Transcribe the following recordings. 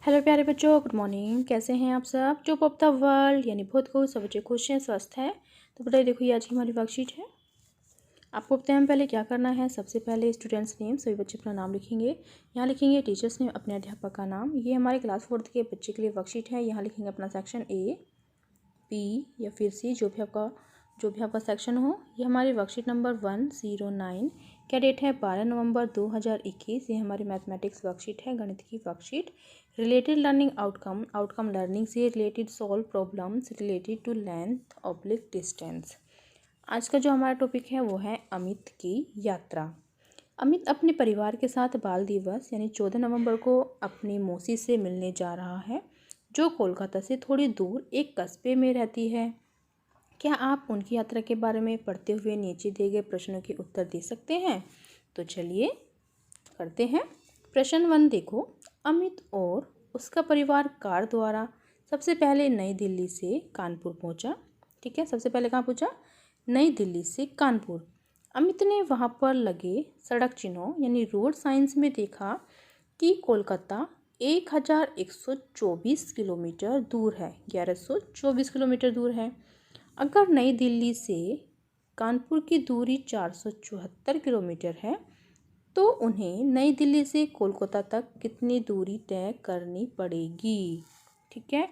Hello प्यारे बच्चों, good morning. कैसे हैं आप सब? जो ऑफ द वर्ल्ड यानी बहुत खुश, सब बच्चे खुश हैं, स्वस्थ हैं। तो बताइए, देखो ये आज की हमारी वर्कशीट है। आपको पता है पहले क्या करना है। सबसे पहले स्टूडेंट्स नेम, सभी बच्चे अपना नाम लिखेंगे। यहाँ लिखेंगे टीचर्स नेम, अपने अध्यापक का नाम। ये हमारे क्लास 4th के बच्चे के लिए वर्कशीट है। यहाँ लिखेंगे अपना सेक्शन A, B या फिर C, जो भी आपका सेक्शन हो। ये हमारी वर्कशीट नंबर 109 क्या डेट है 12 नवंबर 2021। ये हमारी मैथमेटिक्स वर्कशीट है, गणित की worksheet. Related learning outcome learning से related solve problems related to length oblique distance. आज का जो हमारा टॉपिक है वो है अमित की यात्रा। अमित अपने परिवार के साथ बाल दिवस यानी 14 नवंबर को अपनी मौसी से मिलने जा रहा है, जो कोलकाता से थोड़ी दूर एक कस्बे में रहती है। क्या आप उनकी यात्रा के बारे में पढ़ते हुए नीचे दिए गए प्रश्नों के उत्तर दे सकते हैं? तो चलिए करते हैं। प्रश्न 1 देखो। अमित और उसका परिवार कार द्वारा सबसे पहले नई दिल्ली से कानपुर पहुंचा। ठीक है, सबसे पहले कहाँ पहुंचा? नई दिल्ली से कानपुर। अमित ने वहां पर लगे सड़क चिन्हों यानी रोड साइंस में देखा कि कोलकाता 1124 किलोमीटर दूर है। 1124 किलोमीटर दूर है। अगर नई दिल्ली से कानपुर की दूरी 474 किलोमीटर है, तो उन्हें नई दिल्ली से कोलकाता तक कितनी दूरी तय करनी पड़ेगी? ठीक है,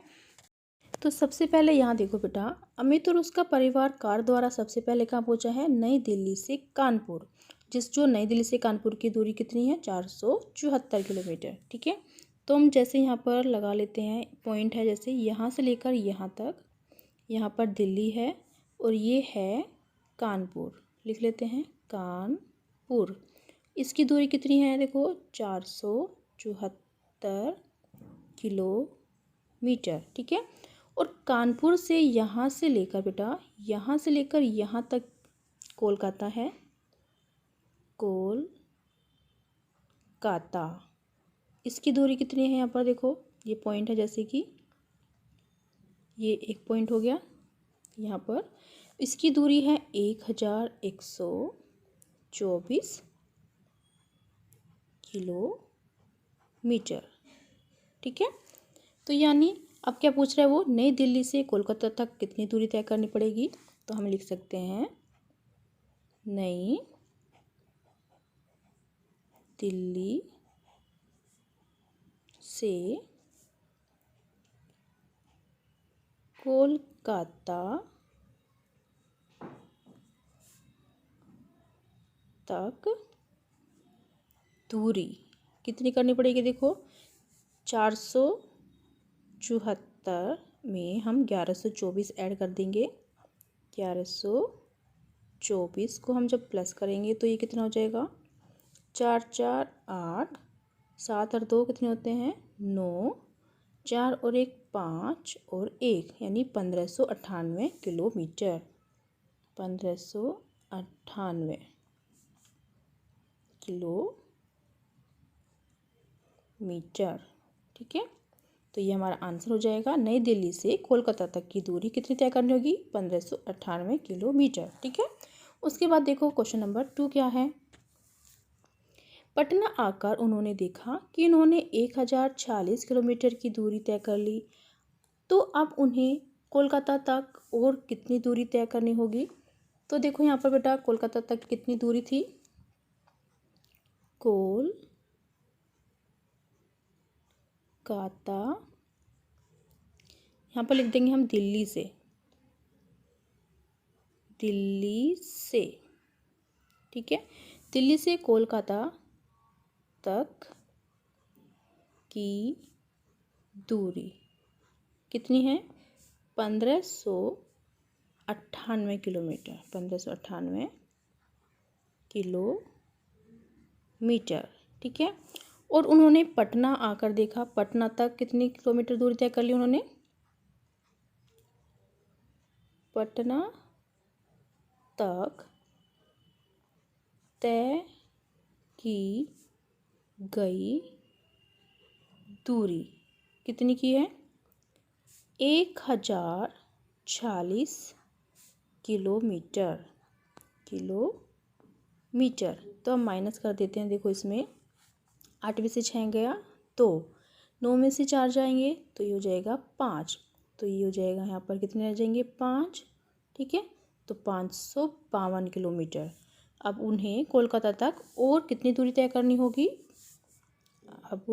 तो सबसे पहले यहाँ देखो बेटा, अमित और उसका परिवार कार द्वारा सबसे पहले कहाँ पहुँचा है? नई दिल्ली से कानपुर। जो नई दिल्ली से कानपुर की दूरी कितनी है? 474 किलोमीटर। ठीक है, तो हम जैसे यहाँ पर लगा लेते हैं पॉइंट है, जैसे यहाँ से लेकर यहाँ तक। यहाँ पर दिल्ली है और ये है कानपुर। लिख लेते हैं कानपुर। इसकी दूरी कितनी है? देखो 474 किलोमीटर। ठीक है, और कानपुर से यहाँ से लेकर बेटा, यहाँ से लेकर यहाँ तक कोलकाता है। कोलकाता, इसकी दूरी कितनी है? यहाँ पर देखो ये पॉइंट है, जैसे कि ये एक पॉइंट हो गया। यहाँ पर इसकी दूरी है 1124 किलोमीटर। ठीक है, तो यानी अब क्या पूछ रहा है वो? नई दिल्ली से कोलकाता तक कितनी दूरी तय करनी पड़ेगी? तो हम लिख सकते हैं नई दिल्ली से कोलकाता तक दूरी कितनी करनी पड़ेगी? देखो 474 में हम 1124 ऐड कर देंगे। 1124 को हम जब प्लस करेंगे तो ये कितना हो जाएगा? 4 4 8, 7 और 2 कितने होते हैं? 9, 4 और 1 5 और 1 यानी 1598 किलोमीटर। 1598 किलोमीटर। ठीक है, तो ये हमारा आंसर हो जाएगा। नई दिल्ली से कोलकाता तक की दूरी कितनी तय करनी होगी? 1598 किलोमीटर। ठीक है, उसके बाद देखो क्वेश्चन नंबर 2 क्या है। पटना आकर उन्होंने देखा कि इन्होंने 1040 किलोमीटर की दूरी तय कर ली, तो अब उन्हें कोलकाता तक और कितनी दूरी तय करनी होगी? तो देखो यहाँ पर बेटा, कोलकाता तक कितनी दूरी थी? कोलकाता, यहाँ पर लिख देंगे हम दिल्ली से। ठीक है, दिल्ली से कोलकाता तक की दूरी कितनी है? 1598 किलोमीटर। 1598 किलोमीटर। ठीक है, और उन्होंने पटना आकर देखा, पटना तक कितनी किलोमीटर दूरी तय कर ली उन्होंने? पटना तक तय की गई दूरी कितनी की है? 1040 किलोमीटर। तो हम माइनस कर देते हैं। देखो इसमें 8 में से 6 गया 2, 9 में से 4 जाएंगे तो ये हो जाएगा 5, तो ये हो जाएगा यहाँ पर कितने रह जाएंगे 5, ठीक है। तो 552 किलोमीटर। अब उन्हें कोलकाता तक और कितनी दूरी तय करनी होगी? अब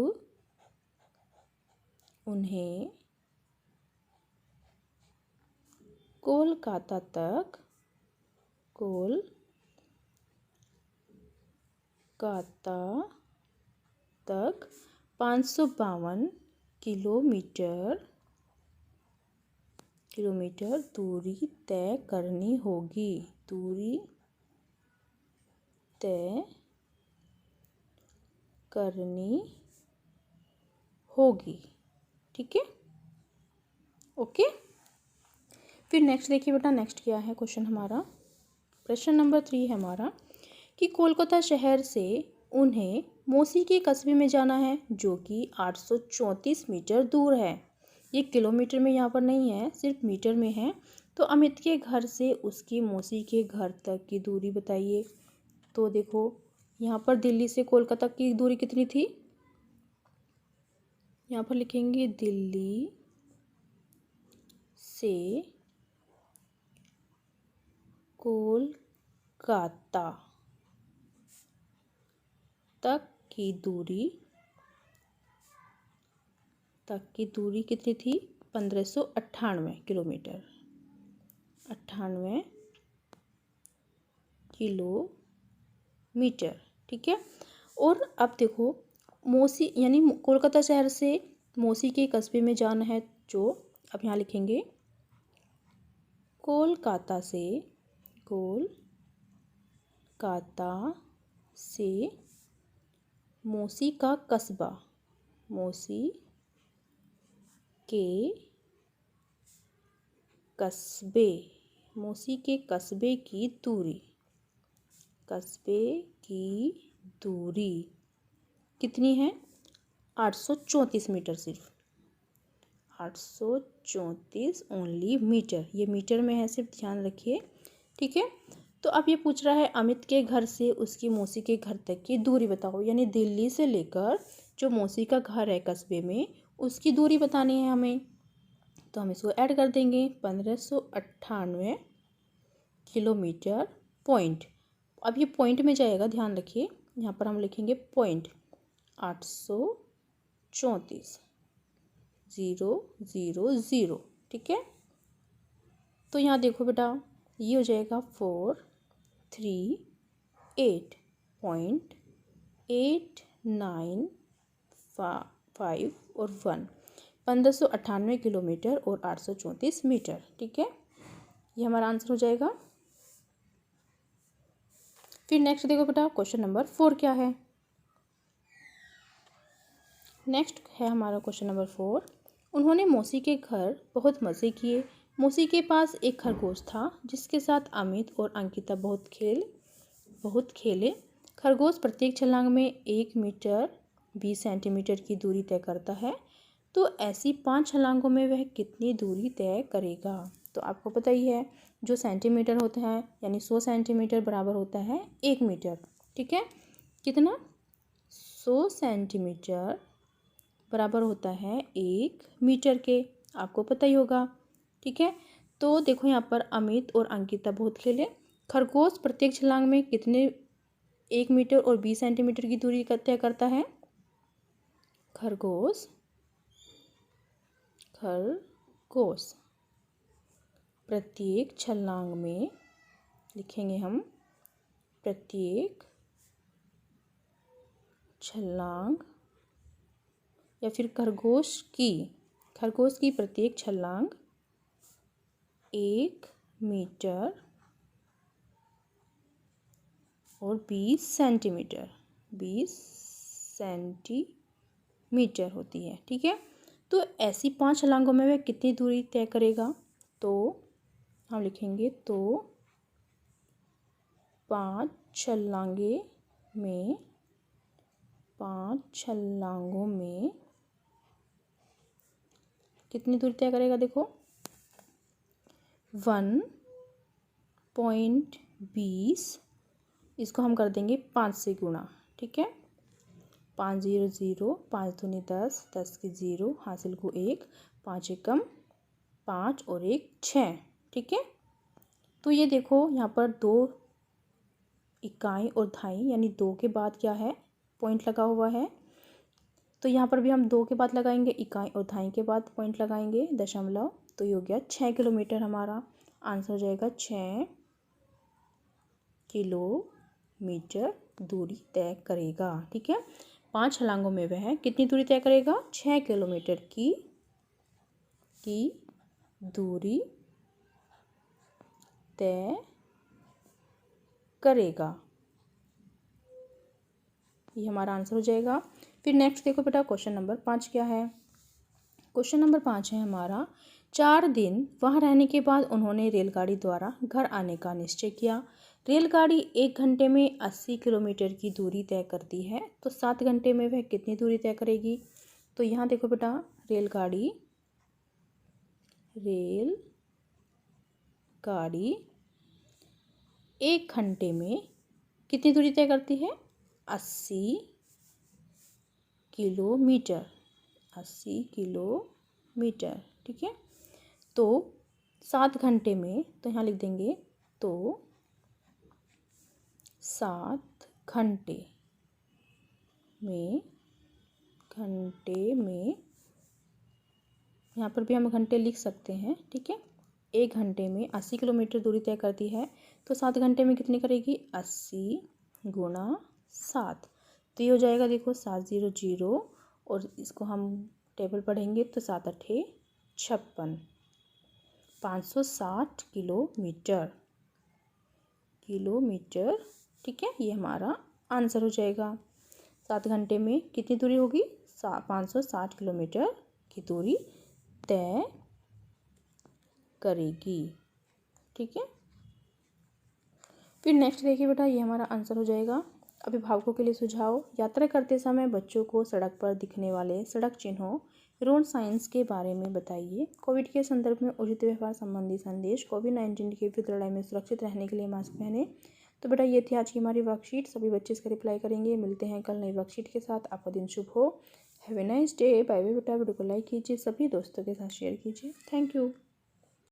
उन्हें कोलकाता तक 552 किलोमीटर दूरी तय करनी होगी, दूरी तय करनी होगी, ठीक है, ओके। फिर नेक्स्ट देखिए बेटा, नेक्स्ट क्या है क्वेश्चन हमारा, प्रश्न नंबर 3 है हमारा कि कोलकाता शहर से उन्हें मौसी के कस्बे में जाना है जो कि 834 मीटर दूर है। ये किलोमीटर में यहाँ पर नहीं है, सिर्फ मीटर में है। तो अमित के घर से उसकी मौसी के घर तक की दूरी बताइए। तो देखो यहाँ पर दिल्ली से कोलकाता की दूरी कितनी थी, यहाँ पर लिखेंगे दिल्ली से कोलकाता तक की दूरी कितनी थी, 1598 किलोमीटर, 98 किलोमीटर, ठीक है। और अब देखो मौसी यानी कोलकाता शहर से मौसी के कस्बे में जाना है, जो अब यहाँ लिखेंगे कोलकाता से मौसी का कस्बा, मौसी के कस्बे की दूरी कितनी है, 834 मीटर, सिर्फ 834 ओनली मीटर, ये मीटर में है, सिर्फ ध्यान रखिए, ठीक है। तो अब ये पूछ रहा है अमित के घर से उसकी मौसी के घर तक की दूरी बताओ, यानी दिल्ली से लेकर जो मौसी का घर है कस्बे में उसकी दूरी बतानी है हमें। तो हम इसको ऐड कर देंगे, 1598 किलोमीटर पॉइंट। अब ये पॉइंट में जाएगा, ध्यान रखिए, यहाँ पर हम लिखेंगे पॉइंट 834 000, ठीक है। तो यहाँ देखो बेटा, ये हो जाएगा 438.895 और 1, 1598 किलोमीटर और 834 मीटर, ठीक है। ये हमारा आंसर हो जाएगा। फिर नेक्स्ट देखो बेटा, क्वेश्चन नंबर 4 क्या है। नेक्स्ट है हमारा क्वेश्चन नंबर 4, उन्होंने मौसी के घर बहुत मज़े किए। मौसी के पास एक खरगोश था जिसके साथ अमित और अंकिता बहुत खेले। खरगोश प्रत्येक छलांग में 1 मीटर 20 सेंटीमीटर की दूरी तय करता है, तो ऐसी 5 छलांगों में वह कितनी दूरी तय करेगा। तो आपको पता ही है, जो सेंटीमीटर होता है यानी 100 सेंटीमीटर बराबर होता है 1 मीटर, ठीक है। कितना, 100 सेंटीमीटर बराबर होता है 1 मीटर के, आपको पता ही होगा, ठीक है। तो देखो यहाँ पर अमित और अंकिता बहुत खेले। खरगोश प्रत्येक छलांग में कितने 1 मीटर और 20 सेंटीमीटर की दूरी तय करता है। खरगोश प्रत्येक छलांग में लिखेंगे हम, प्रत्येक छलांग या फिर खरगोश की प्रत्येक छलांग 1 मीटर और 20 सेंटीमीटर होती है, ठीक है। तो ऐसी 5 छलांगों में वह कितनी दूरी तय करेगा। तो हम लिखेंगे, तो 5 छलांगों में कितनी दूरी तय करेगा, देखो 1.20, इसको हम कर देंगे 5 से गुणा, ठीक है। 5 0 0, 5 दूनी 10, 10 की 0, हासिल को 1, 5 एकम 5 और 1 6। ठीक है, तो ये देखो यहाँ पर 2 इकाई और दहाई यानी 2 के बाद क्या है, पॉइंट लगा हुआ है। तो यहाँ पर भी हम 2 के बाद लगाएंगे, इकाई और दहाई के बाद पॉइंट लगाएंगे दशमलव। तो ये हो गया 6 किलोमीटर, हमारा आंसर हो जाएगा 6 किलोमीटर दूरी तय करेगा। ठीक है, 5 छलांगों में वह कितनी दूरी तय करेगा, 6 किलोमीटर की दूरी तय करेगा। ये हमारा आंसर हो जाएगा। फिर नेक्स्ट देखो बेटा, क्वेश्चन नंबर 5 क्या है। क्वेश्चन नंबर 5 है हमारा, 4 दिन वहाँ रहने के बाद उन्होंने रेलगाड़ी द्वारा घर आने का निश्चय किया। रेलगाड़ी 1 घंटे में 80 किलोमीटर की दूरी तय करती है, तो 7 घंटे में वह कितनी दूरी तय करेगी। तो यहाँ देखो बेटा, रेलगाड़ी 1 घंटे में कितनी दूरी तय करती है, 80 किलोमीटर, 80 किलोमीटर। ठीक है, तो 7 घंटे में, तो यहाँ लिख देंगे, तो 7 घंटे में यहाँ पर भी हम घंटे लिख सकते हैं। ठीक है, 1 घंटे में 80 किलोमीटर दूरी तय करती है, तो 7 घंटे में कितनी करेगी, 80 गुणा 7। तो ये हो जाएगा, देखो 7 0 0, और इसको हम टेबल पढ़ेंगे तो 7 8 56, 560 किलोमीटर। ठीक है, ये हमारा आंसर हो जाएगा। 7 घंटे में कितनी दूरी होगी, 560 किलोमीटर की दूरी तय करेगी। ठीक है, फिर नेक्स्ट देखिए बेटा, ये हमारा आंसर हो जाएगा। अभिभावकों के लिए सुझाव, यात्रा करते समय बच्चों को सड़क पर दिखने वाले सड़क चिन्हों रोड साइंस के बारे में बताइए। कोविड के संदर्भ में उचित व्यवहार संबंधी संदेश, कोविड-19 की विरुद्ध लड़ाई में सुरक्षित रहने के लिए मास्क पहने। तो बेटा ये थी आज की हमारी वर्कशीट, सभी बच्चे इसका रिप्लाई करेंगे। मिलते हैं कल नई वर्कशीट के साथ। आपका दिन शुभ हो। Have a nice day. Bye bye बेटा। वीडियो को लाइक कीजिए, सभी दोस्तों के साथ शेयर कीजिए। Thank you.